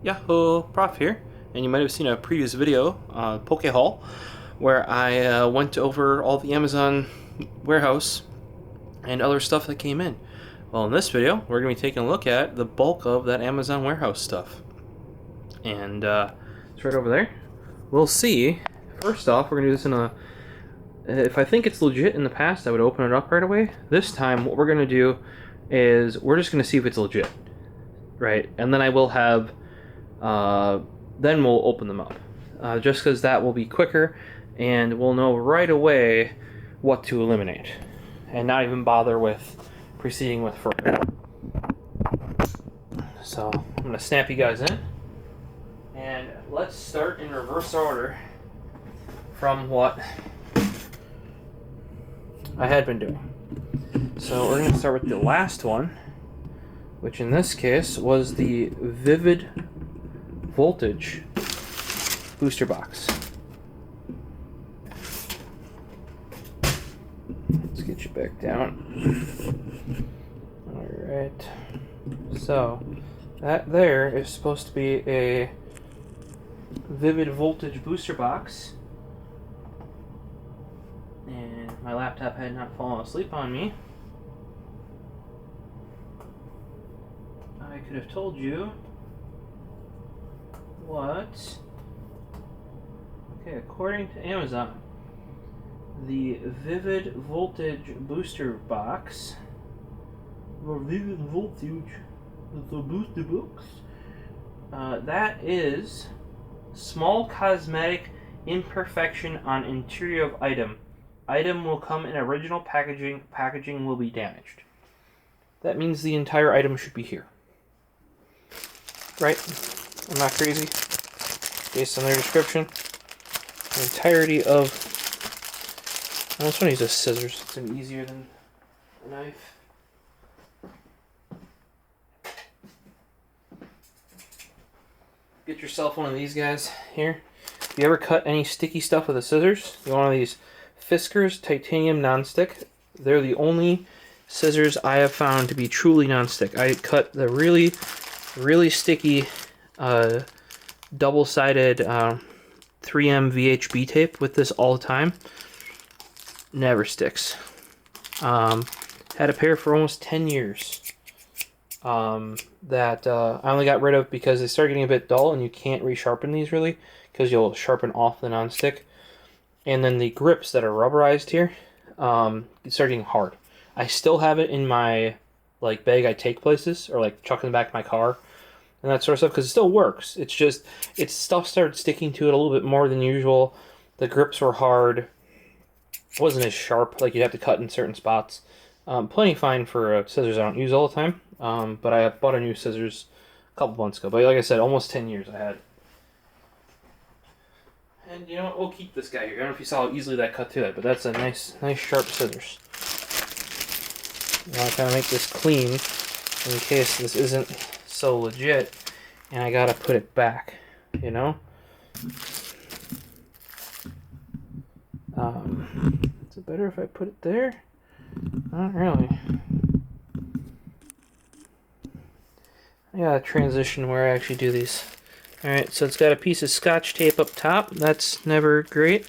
Yahoo! Prof here, and you might have seen a previous video, Poke Haul, where I went over all the Amazon warehouse and other stuff that came in. Well, in this video, we're going to be taking a look at the bulk of that Amazon warehouse stuff. And it's right over there. We'll see. First off, we're going to do this in a... If I think it's legit in the past, I would open it up right away. This time, what we're going to do is we're just going to see if it's legit. Right? And then I will have... then we'll open them up. Just because that will be quicker, and we'll know right away what to eliminate. And not even bother with proceeding with further. So, I'm going to snap you guys in. And let's start in reverse order from what I had been doing. So we're going to start with the last one, which in this case was the Vivid Voltage booster box. Let's get you back down. Alright. So, that there is supposed to be a Vivid Voltage booster box. And my laptop had not fallen asleep on me. I could have told you what? Okay, according to Amazon, the Vivid Voltage booster box, or Vivid Voltage, the booster box, that is small cosmetic imperfection on interior of item. Item will come in original packaging. Packaging will be damaged. That means the entire item should be here. Right? I'm not crazy. Based on their description, the entirety of... I just want to use a scissors. It's easier than a knife. Get yourself one of these guys here. If you ever cut any sticky stuff with a scissors, you want one of these Fiskars Titanium Nonstick. They're the only scissors I have found to be truly nonstick. I cut the really, really sticky double-sided 3M VHB tape with this all the time. Never sticks. Had a pair for almost 10 years that I only got rid of because they start getting a bit dull and you can't resharpen these really because you'll sharpen off the nonstick. And then the grips that are rubberized here start getting hard. I still have it in my bag I take places, or chuck in the back of my car and that sort of stuff, because it still works. It's just, its stuff started sticking to it a little bit more than usual. The grips were hard. It wasn't as sharp, like you'd have to cut in certain spots. Plenty fine for scissors I don't use all the time, but I bought a new scissors a couple months ago. But like I said, almost 10 years I had. And you know what, we'll keep this guy here. I don't know if you saw how easily that cut through that, but that's a nice sharp scissors. I want to kind of make this clean in case this isn't so legit and I gotta put it back, you know? Is it better if I put it there? Not really. I gotta transition where I actually do these. Alright, so it's got a piece of scotch tape up top. That's never great.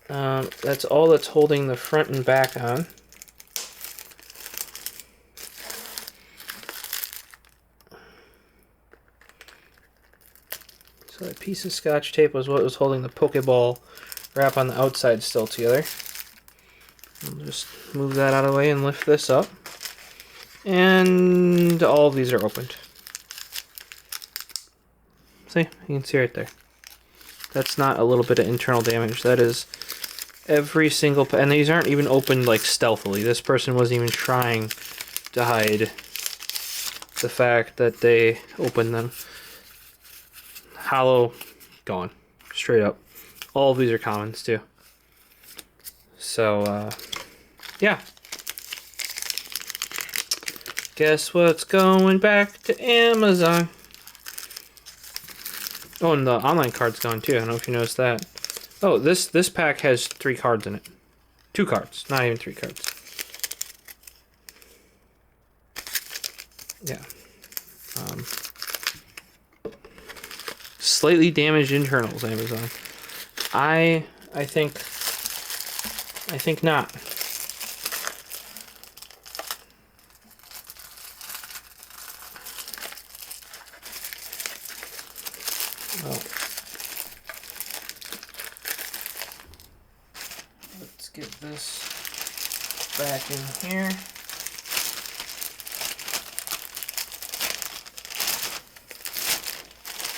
That's all that's holding the front and back on. So that piece of scotch tape was what was holding the Pokeball wrap on the outside still together. I'll just move that out of the way and lift this up. And all of these are opened. See? You can see right there. That's not a little bit of internal damage. That is every single... And these aren't even opened stealthily. This person wasn't even trying to hide the fact that they opened them. Hollow, gone. Straight up. All of these are commons too. So, yeah. Guess what's going back to Amazon? Oh, and the online card's gone too. I don't know if you noticed that. Oh, this pack has 3 cards in it. 2 cards, not even 3 cards. Yeah. Slightly damaged internals, Amazon. I think not. Well, let's get this back in here.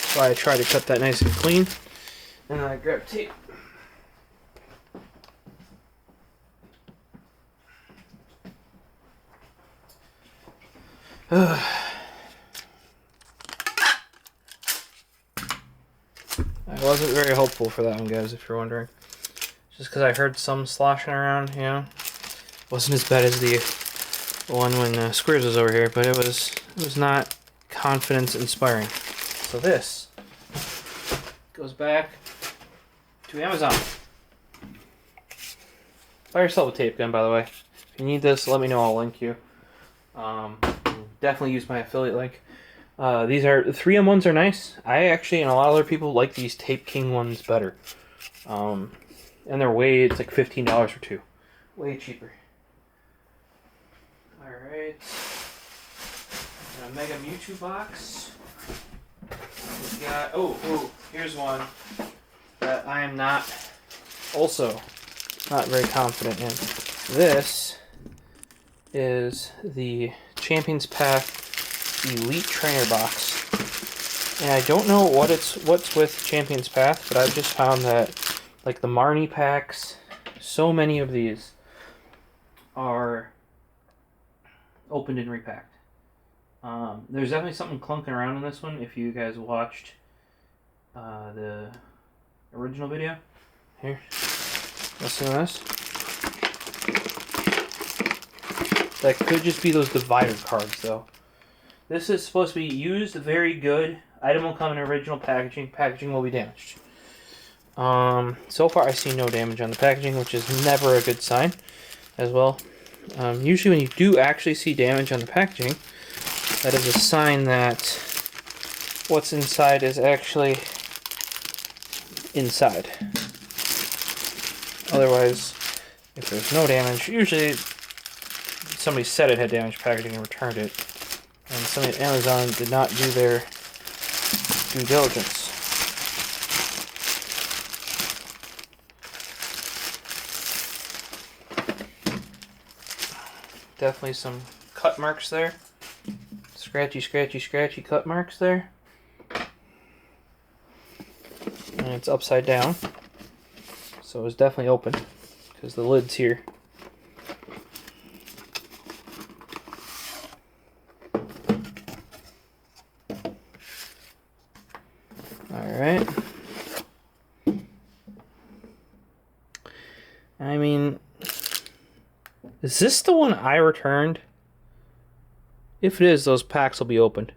That's why I try to cut that nice and clean. And then I grab tape. I wasn't very hopeful for that one, guys, if you're wondering. Just because I heard some sloshing around, you know. Wasn't as bad as the one when Squares was over here, but it was not confidence inspiring. So this goes back to Amazon. Buy yourself a tape gun, by the way. If you need this, let me know. I'll link you. Definitely use my affiliate link. These are the 3M ones are nice. I actually, and a lot of other people, like these Tape King ones better. And they're it's like $15 for two. Way cheaper. Alright. A Mega Mewtwo Box. We got, here's one that I am not very confident in. This is the Champions Path Elite Trainer Box. And I don't know what's with Champions Path, but I've just found that like the Marnie packs, so many of these are opened and repacked. There's definitely something clunking around in this one if you guys watched the original video. Here, listen to this. That could just be those divider cards, though. This is supposed to be used, very good. Item will come in original packaging. Packaging will be damaged. So far, I see no damage on the packaging, which is never a good sign, as well. Usually, when you do actually see damage on the packaging, that is a sign that what's inside is actually inside. Otherwise, if there's no damage, usually somebody said it had damaged packaging and returned it. And somebody at Amazon did not do their due diligence. Definitely some cut marks there. Scratchy, scratchy, scratchy cut marks there. And it's upside down. So it's definitely open because the lid's here. Alright. I mean, is this the one I returned? If it is, those packs will be opened.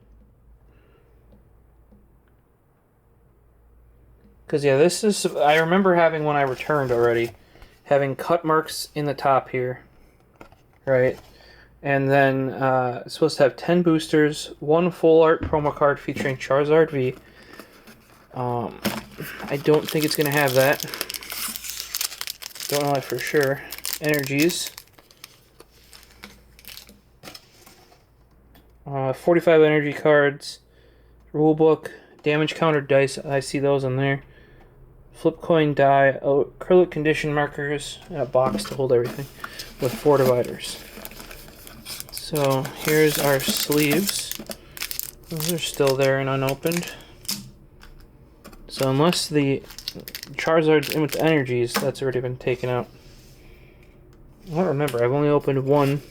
Because, yeah, this is... I remember having one I returned already. Having cut marks in the top here. Right? And then it's supposed to have 10 boosters, 1 full art promo card featuring Charizard V. I don't think it's going to have that. Don't know that for sure. Energies. 45 energy cards. Rulebook. Damage counter dice. I see those in there. Flip coin die. Acrylic condition markers. And a box to hold everything. With 4 dividers. So here's our sleeves. Those are still there and unopened. So unless the Charizard's in with the energies, that's already been taken out. I don't remember. I've only opened one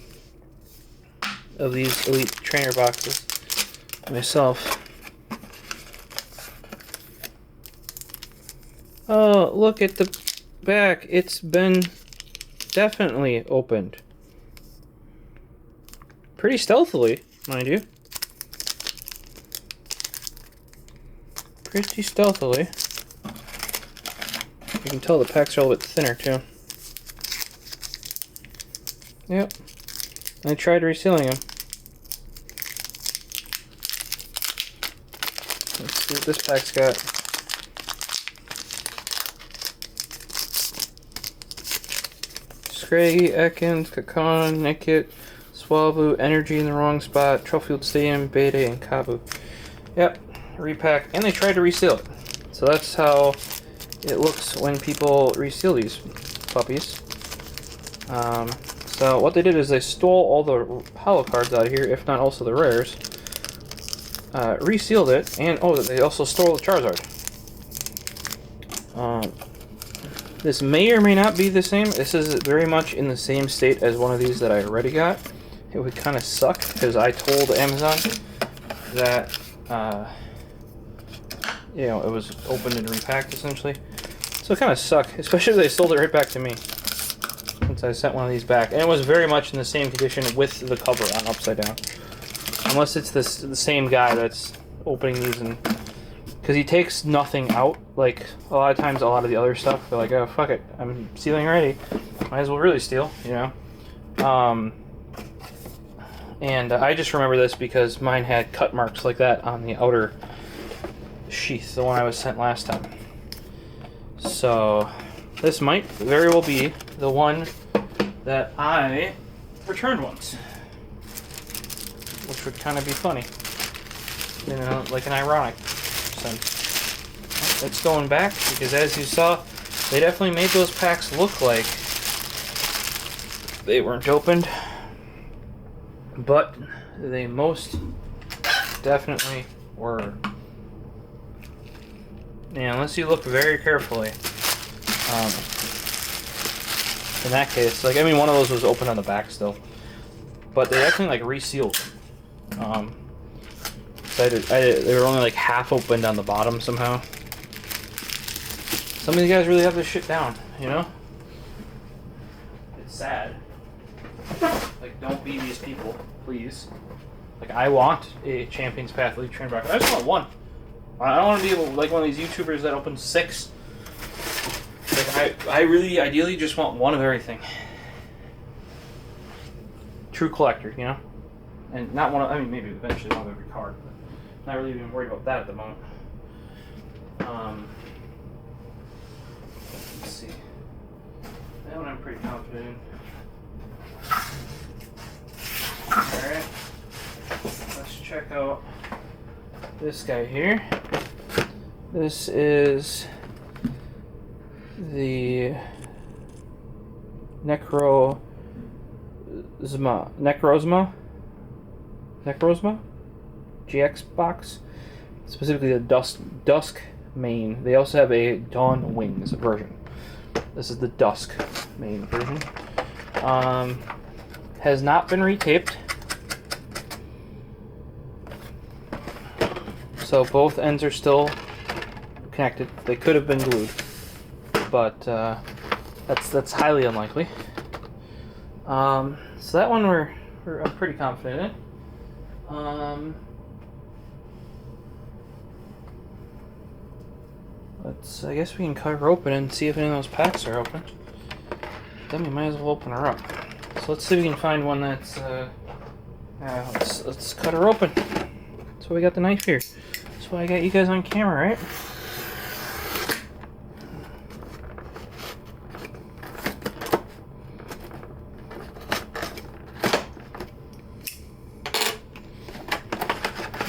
of these Elite Trainer boxes myself. Oh, look at the back. It's been definitely opened. Pretty stealthily, mind you. Pretty stealthily. You can tell the packs are a little bit thinner too. Yep. I tried resealing them. Let's see what this pack's got. Scraggy, Ekans, Kakon, Nickit, Swalvu, Energy in the wrong spot, Trollfield Stadium, Beta, and Kabu. Yep, repack, and they tried to reseal it. So that's how it looks when people reseal these puppies. So what they did is they stole all the holo cards out of here, if not also the rares, resealed it, and oh, they also stole the Charizard. This may or may not be the same. This is very much in the same state as one of these that I already got. It would kind of suck because I told Amazon that you know, it was opened and repacked essentially. So it kind of sucked, especially if they sold it right back to me since I sent one of these back. And it was very much in the same condition with the cover on upside down. Unless it's the same guy that's opening these, and because he takes nothing out. Like a lot of times, a lot of the other stuff, they're like, oh fuck it, I'm sealing already. Might as well really steal, you know. And I just remember this because mine had cut marks like that on the outer sheath, the one I was sent last time. So this might very well be the one that I returned once, which would kind of be funny, you know, like an ironic sense. It's going back because, as you saw, they definitely made those packs look like they weren't opened, but they most definitely were. Yeah, unless you look very carefully. In that case, like, I mean, one of those was open on the back still, but they actually like resealed. So they were only like half opened on the bottom somehow. Some of these guys really have this shit down, you know? It's sad. Like, don't be these people, please. Like, I want a Champions Path League train back. I just want one. I don't want to be able, like one of these YouTubers that opens 6. Like, I really, ideally, just want one of everything. True collector, you know? And not one of, I mean, maybe eventually one of every card, but not really even worried about that at the moment. Let's see. That one I'm pretty confident in. Alright. Let's check out this guy here. This is the Necrozma GX box, specifically the Dusk main. They also have a Dawn Wings version. This is the Dusk main version. Has not been retaped, so both ends are still connected. They could have been glued, but that's highly unlikely. So that one I'm pretty confident in. I guess we can cut her open and see if any of those packs are open. Then we might as well open her up. So let's see if we can find one that's let's cut her open. That's why we got the knife here. That's why I got you guys on camera, right?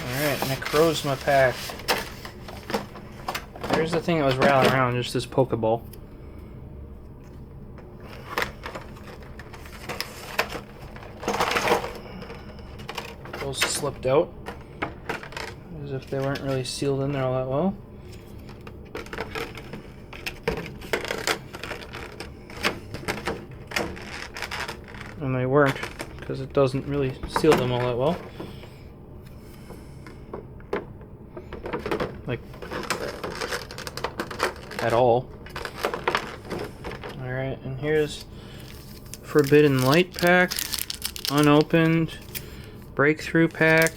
Alright, Necrozma pack. There's the thing that was rattling around, just this Pokeball. Those slipped out, as if they weren't really sealed in there all that well. And they weren't, because it doesn't really seal them all that well. Like, at all. Alright, and here's Forbidden Light pack, unopened, Breakthrough pack,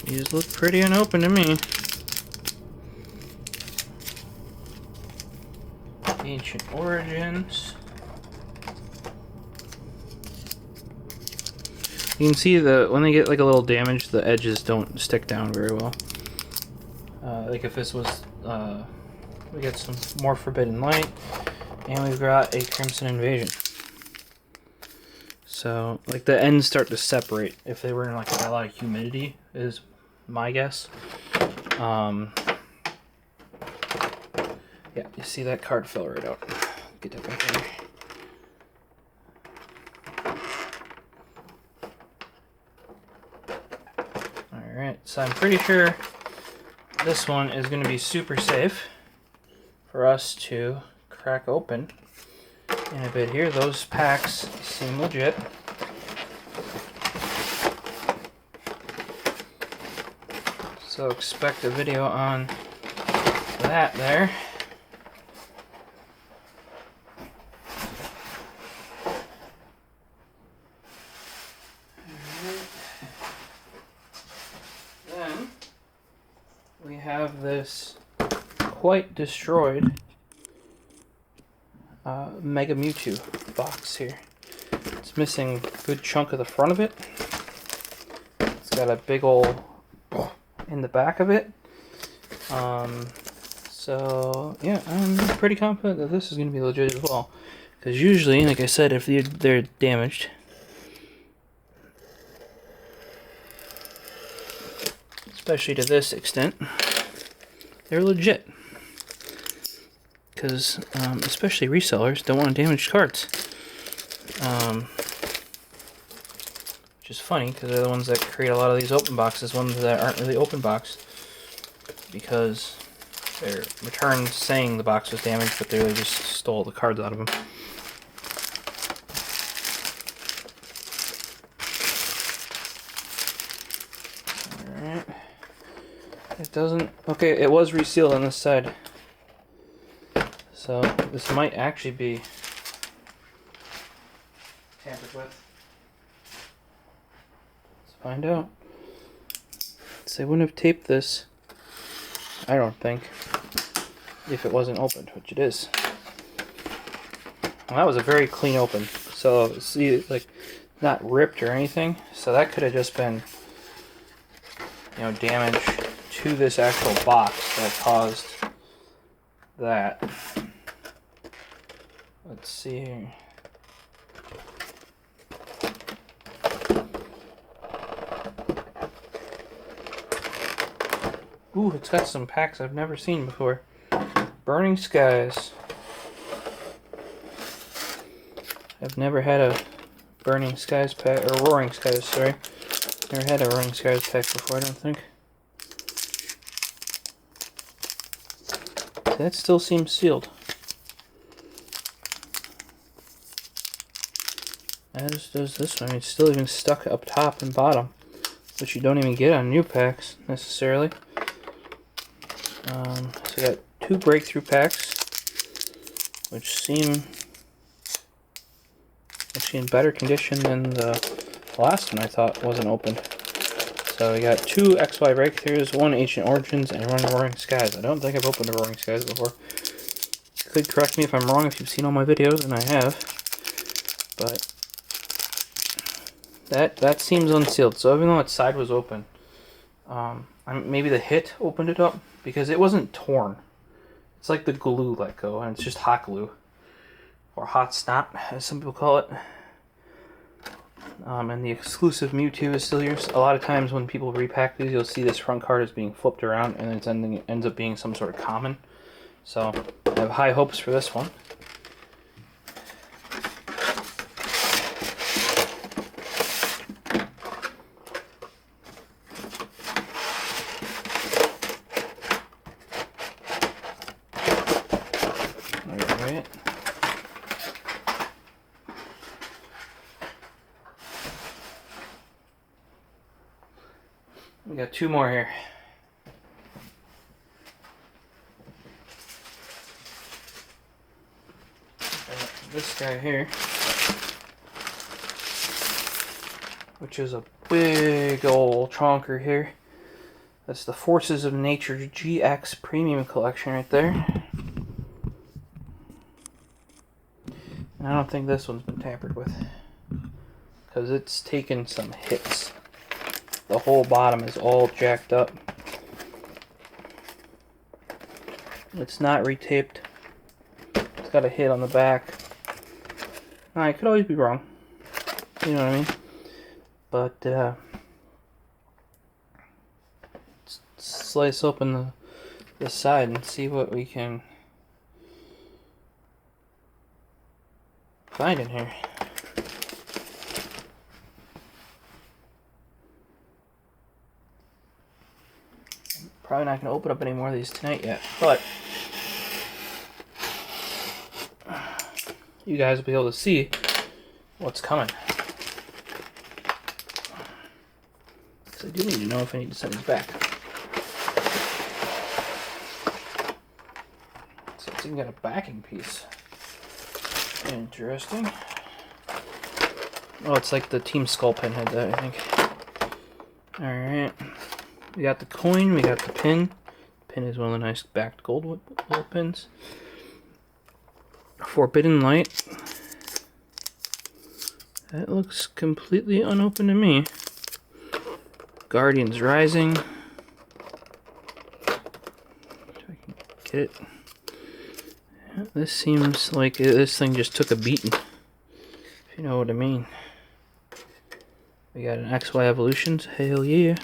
these look pretty unopened to me. Ancient Origins, You can see when they get like a little damage, the edges don't stick down very well. Like if this was, we got some more Forbidden Light, and we've got a Crimson Invasion. So like the ends start to separate if they were in like a lot of humidity, is my guess. Yeah, you see that card fell right out. Get that back in there. Alright, so I'm pretty sure this one is going to be super safe for us to crack open in a bit here. Those packs seem legit. So expect a video on that there. Then we have this quite destroyed Mega Mewtwo box here. It's missing a good chunk of the front of it. It's got a big old in the back of it. So yeah, I'm pretty confident that this is going to be legit as well. Because usually, like I said, if they're damaged, especially to this extent, they're legit. Because especially resellers don't want damaged cards. Which is funny, because they're the ones that create a lot of these open boxes, ones that aren't really open box, because they're returned saying the box was damaged, but they really just stole the cards out of them. Alright. It doesn't... Okay, it was resealed on this side. So, this might actually be tampered with. Find out. So they wouldn't have taped this, I don't think, if it wasn't opened, which it is. Well, that was a very clean open. So see, like, not ripped or anything. So that could have just been, you know, damage to this actual box that caused that. Let's see here. Ooh, it's got some packs I've never seen before. Burning Skies. I've never had a Burning Skies pack, or Roaring Skies, sorry. Never had a Roaring Skies pack before, I don't think. That still seems sealed. As does this one. It's still even stuck up top and bottom, which you don't even get on new packs, necessarily. So we got 2 breakthrough packs, which seem actually in better condition than the last one I thought wasn't opened. So we got 2 XY breakthroughs, 1 Ancient Origins, and 1 Roaring Skies. I don't think I've opened a Roaring Skies before. You could correct me if I'm wrong if you've seen all my videos, and I have. But that seems unsealed. So even though its side was open, maybe the hit opened it up, because it wasn't torn. It's like the glue let go, and it's just hot glue. Or hot snot, as some people call it. And the exclusive Mewtwo is still here. A lot of times when people repack these, you'll see this front card is being flipped around, and it ends up being some sort of common. So I have high hopes for this one. Alright. We got 2 more here. This guy here, which is a big old chonker here. That's the Forces of Nature GX Premium Collection right there. And I don't think this one's been tampered with, because it's taken some hits. The whole bottom is all jacked up. It's not retaped. It's got a hit on the back. I could always be wrong. You know what I mean? But let's slice open the side and see what we can find in here. I'm probably not going to open up any more of these tonight yet, but you guys will be able to see what's coming. Because I do need to know if I need to send these back. So it's even got a backing piece. Interesting. Oh, it's like the Team Skull pin had that, I think. Alright. We got the coin, we got the pin. The pin is one of the nice backed gold little pins. Forbidden Light. That looks completely unopened to me. Guardians Rising. If I can get it. Yeah, this seems like this thing just took a beating. If you know what I mean. We got an XY Evolutions. Hell yeah.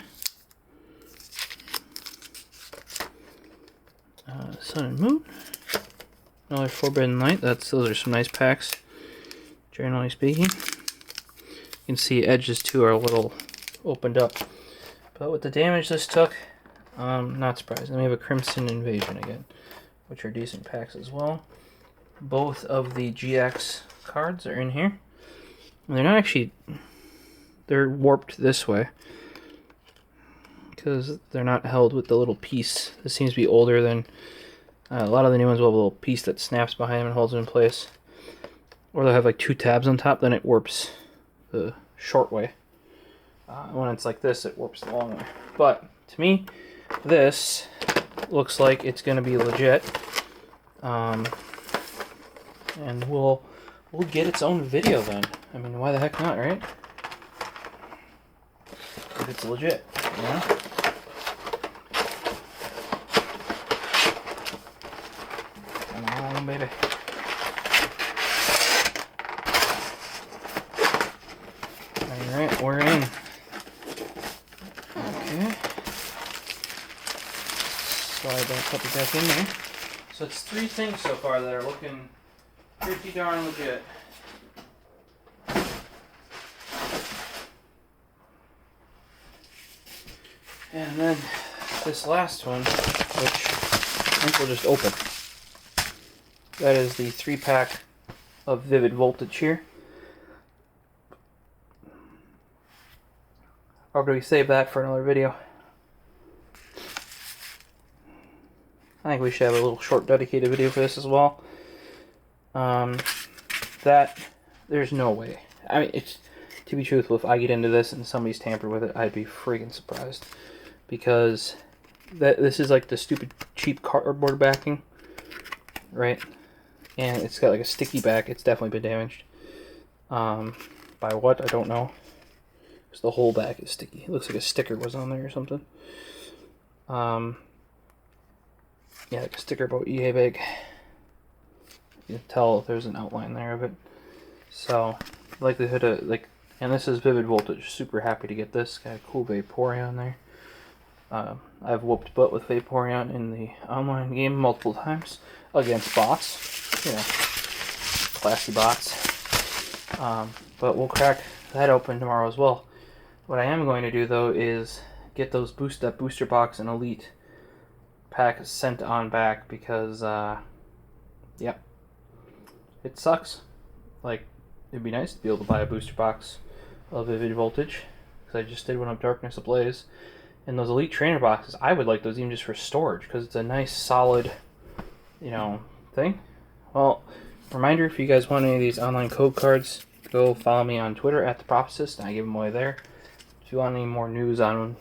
Sun and Moon. Another Forbidden Light. Those are some nice packs, generally speaking. You can see edges too are a little opened up. But with the damage this took, not surprised. And we have a Crimson Invasion again, which are decent packs as well. Both of the GX cards are in here. And they're not actually, they're warped this way, because they're not held with the little piece. This seems to be older than a lot of the new ones will have a little piece that snaps behind them and holds them in place. Or they'll have like 2 tabs on top, then it warps the short way. When it's like this, it warps the long way. But to me, this looks like it's going to be legit. And we'll get its own video then. I mean, why the heck not, right? If it's legit, you know? Come on, baby. Alright, we're in. Okay. Slide that puppy back in there. So it's 3 things so far that are looking pretty darn legit. And then this last one, which I think we'll just open. That is the 3-pack of Vivid Voltage here. Or do we save that for another video? I think we should have a little short dedicated video for this as well. There's no way. I mean, it's, to be truthful, if I get into this and somebody's tampered with it, I'd be freaking surprised. Because this is like the stupid cheap cardboard backing, right? And it's got like a sticky back. It's definitely been damaged. By what? I don't know. Because the whole back is sticky. It looks like a sticker was on there or something. Yeah, like a sticker about EA bag. You can tell there's an outline there of it. So, likelihood of, like, and this is Vivid Voltage. Super happy to get this. Got a cool Vaporeon there. I've whooped butt with Vaporeon in the online game multiple times against bots. You know, classy bots. But we'll crack that open tomorrow as well. What I am going to do though is get that booster box and Elite pack sent on back because, yep, it sucks. Like, it'd be nice to be able to buy a booster box of Vivid Voltage, because I just did one of Darkness Ablaze. And those Elite Trainer boxes, I would like those even just for storage, because it's a nice, solid, you know, thing. Well, reminder, if you guys want any of these online code cards, go follow me on Twitter at the Prophecyst, and I give them away there. If you want any more news on